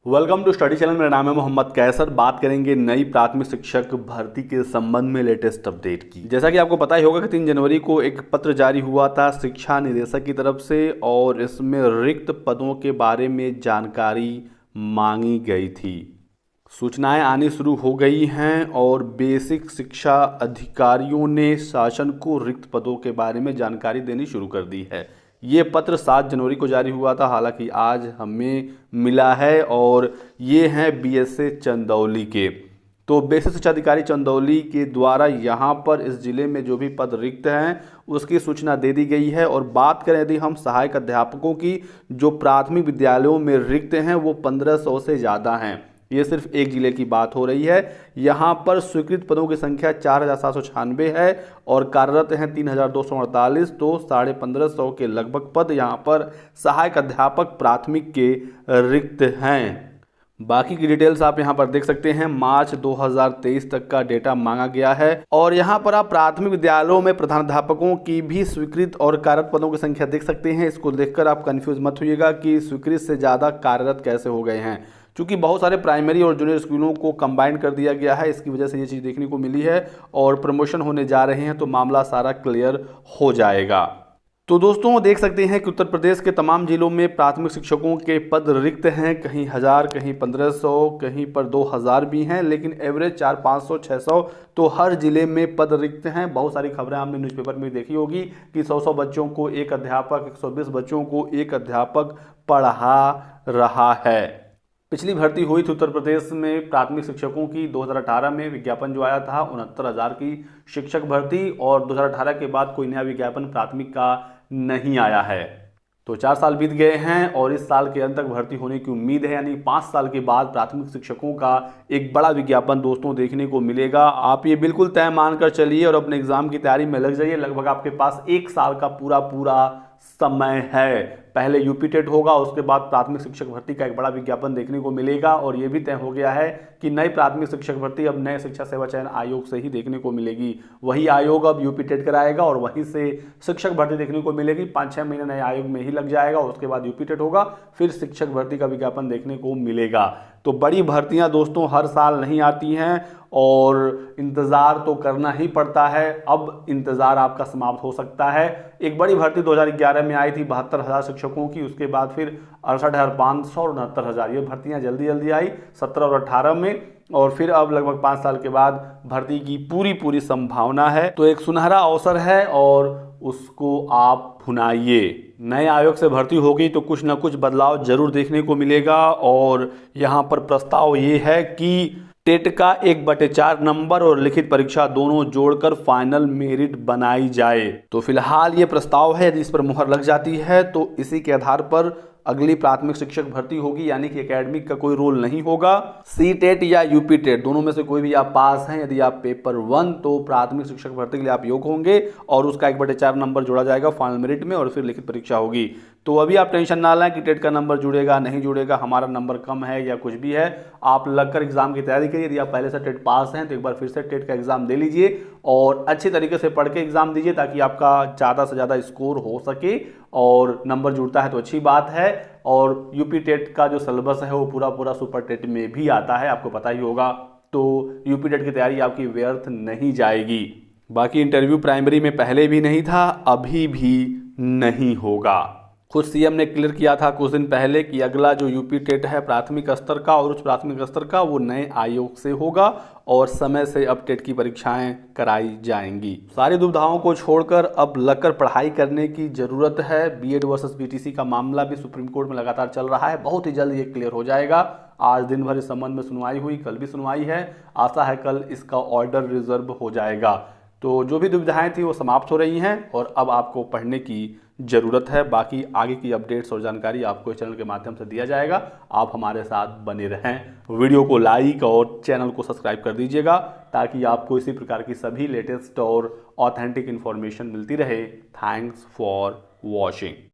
Welcome to study channel. मेरा नाम है मोहम्मद कैसर। बात करेंगे नई प्राथमिक शिक्षक भर्ती के संबंध में लेटेस्ट अपडेट की। जैसा कि आपको पता ही होगा कि 3 जनवरी को एक पत्र जारी हुआ था शिक्षा निदेशक की तरफ से और इसमें रिक्त पदों के बारे में जानकारी मांगी गई थी। सूचनाएं आनी शुरू हो गई हैं और बेसिक शिक्षा अधिकारियों ने शासन को रिक्त पदों के बारे में जानकारी देनी शुरू कर दी है। ये पत्र 7 जनवरी को जारी हुआ था, हालांकि आज हमें मिला है और ये हैं बीएसए चंदौली के। तो बेसिक शिक्षा अधिकारी चंदौली के द्वारा यहाँ पर इस जिले में जो भी पद रिक्त हैं उसकी सूचना दे दी गई है। और बात करें यदि हम सहायक अध्यापकों की, जो प्राथमिक विद्यालयों में रिक्त हैं वो 1500 से ज़्यादा हैं। ये सिर्फ एक जिले की बात हो रही है। यहाँ पर स्वीकृत पदों की संख्या 4796 है और कार्यरत हैं 3248। तो 1550 के लगभग पद यहाँ पर सहायक अध्यापक प्राथमिक के रिक्त हैं। बाकी की डिटेल्स आप यहाँ पर देख सकते हैं। मार्च 2023 तक का डेटा मांगा गया है और यहाँ पर आप प्राथमिक विद्यालयों में प्रधानाध्यापकों की भी स्वीकृत और कार्यरत पदों की संख्या देख सकते हैं। इसको देखकर आप कंफ्यूज मत होइएगा कि स्वीकृत से ज़्यादा कार्यरत कैसे हो गए हैं, क्योंकि बहुत सारे प्राइमरी और जूनियर स्कूलों को कंबाइन कर दिया गया है। इसकी वजह से ये चीज़ देखने को मिली है और प्रमोशन होने जा रहे हैं तो मामला सारा क्लियर हो जाएगा। तो दोस्तों देख सकते हैं कि उत्तर प्रदेश के तमाम जिलों में प्राथमिक शिक्षकों के पद रिक्त हैं। कहीं 1000, कहीं 1500, कहीं पर 2000 भी हैं, लेकिन एवरेज 400, 500, 600 तो हर जिले में पद रिक्त हैं। बहुत सारी खबरें आपने न्यूज़पेपर में देखी होगी कि 100 बच्चों को एक अध्यापक, 120 बच्चों को एक अध्यापक पढ़ा रहा है। पिछली भर्ती हुई थी उत्तर प्रदेश में प्राथमिक शिक्षकों की 2018 में। विज्ञापन जो आया था 69,000 की शिक्षक भर्ती, और 2018 के बाद कोई नया विज्ञापन प्राथमिक का नहीं आया है। तो 4 साल बीत गए हैं और इस साल के अंत तक भर्ती होने की उम्मीद है, यानी 5 साल के बाद प्राथमिक शिक्षकों का एक बड़ा विज्ञापन दोस्तों देखने को मिलेगा। आप ये बिल्कुल तय मानकर चलिए और अपने एग्जाम की तैयारी में लग जाइए। लगभग आपके पास 1 साल का पूरा समय है। पहले यूपी टेट होगा, उसके बाद प्राथमिक शिक्षक भर्ती का एक बड़ा विज्ञापन देखने को मिलेगा। और यह भी तय हो गया है कि नई प्राथमिक शिक्षक भर्ती अब नए शिक्षा सेवा चयन आयोग से ही देखने को मिलेगी। वही आयोग अब यूपी टेट कराएगा और वहीं से शिक्षक भर्ती देखने को मिलेगी। 5-6 महीने नए आयोग में ही लग जाएगा, उसके बाद यूपी टेट होगा, फिर शिक्षक भर्ती का विज्ञापन देखने को मिलेगा। तो बड़ी भर्तियां दोस्तों हर साल नहीं आती हैं और इंतज़ार तो करना ही पड़ता है। अब इंतज़ार आपका समाप्त हो सकता है। एक बड़ी भर्ती 2011 में आई थी 72,000 शिक्षकों की, उसके बाद फिर 68,500 और 69,000। ये भर्तियां जल्दी आई 17 और 18 में, और फिर अब लगभग 5 साल के बाद भर्ती की पूरी संभावना है। तो एक सुनहरा अवसर है और उसको आप भुनाइए। नए आयोग से भर्ती होगी तो कुछ ना कुछ बदलाव जरूर देखने को मिलेगा। और यहाँ पर प्रस्ताव ये है कि टेट का 1/4 नंबर और लिखित परीक्षा दोनों जोड़कर फाइनल मेरिट बनाई जाए। तो फिलहाल ये प्रस्ताव है, यदि इस पर मुहर लग जाती है तो इसी के आधार पर अगली प्राथमिक शिक्षक भर्ती होगी, यानी कि एकेडमिक का कोई रोल नहीं होगा। सी टेट या यूपी टेट दोनों में से कोई भी आप पास हैं, यदि आप पेपर 1 तो प्राथमिक शिक्षक भर्ती के लिए आप योग्य होंगे और उसका 1/4 नंबर जोड़ा जाएगा फाइनल मेरिट में और फिर लिखित परीक्षा होगी। तो अभी आप टेंशन ना लें कि टेट का नंबर जुड़ेगा नहीं जुड़ेगा, हमारा नंबर कम है या कुछ भी है। आप लगकर एग्जाम की तैयारी करिए। यदि आप पहले से टेट पास हैं तो एक बार फिर से टेट का एग्जाम दे लीजिए और अच्छे तरीके से पढ़ के एग्जाम दीजिए, ताकि आपका ज़्यादा से ज़्यादा स्कोर हो सके। और नंबर जुड़ता है तो अच्छी बात है। और यूपी टेट का जो सिलेबस है वो पूरा सुपर टेट में भी आता है, आपको पता ही होगा। तो यूपी टेट की तैयारी आपकी व्यर्थ नहीं जाएगी। बाकी इंटरव्यू प्राइमरी में पहले भी नहीं था, अभी भी नहीं होगा। खुद सीएम ने क्लियर किया था कुछ दिन पहले कि अगला जो यूपी टेट है प्राथमिक स्तर का और उच्च प्राथमिक स्तर का, वो नए आयोग से होगा और समय से अब टेट की परीक्षाएं कराई जाएंगी। सारी दुविधाओं को छोड़कर अब लगकर पढ़ाई करने की जरूरत है। बीएड वर्सेस बीटीसी का मामला भी सुप्रीम कोर्ट में लगातार चल रहा है, बहुत ही जल्द ये क्लियर हो जाएगा। आज दिन भर इस संबंध में सुनवाई हुई, कल भी सुनवाई है। आशा है कल इसका ऑर्डर रिजर्व हो जाएगा। तो जो भी दुविधाएं थी वो समाप्त हो रही हैं और अब आपको पढ़ने की ज़रूरत है। बाकी आगे की अपडेट्स और जानकारी आपको इस चैनल के माध्यम से दिया जाएगा। आप हमारे साथ बने रहें। वीडियो को लाइक और चैनल को सब्सक्राइब कर दीजिएगा, ताकि आपको इसी प्रकार की सभी लेटेस्ट और ऑथेंटिक इन्फॉर्मेशन मिलती रहे। Thanks for watching.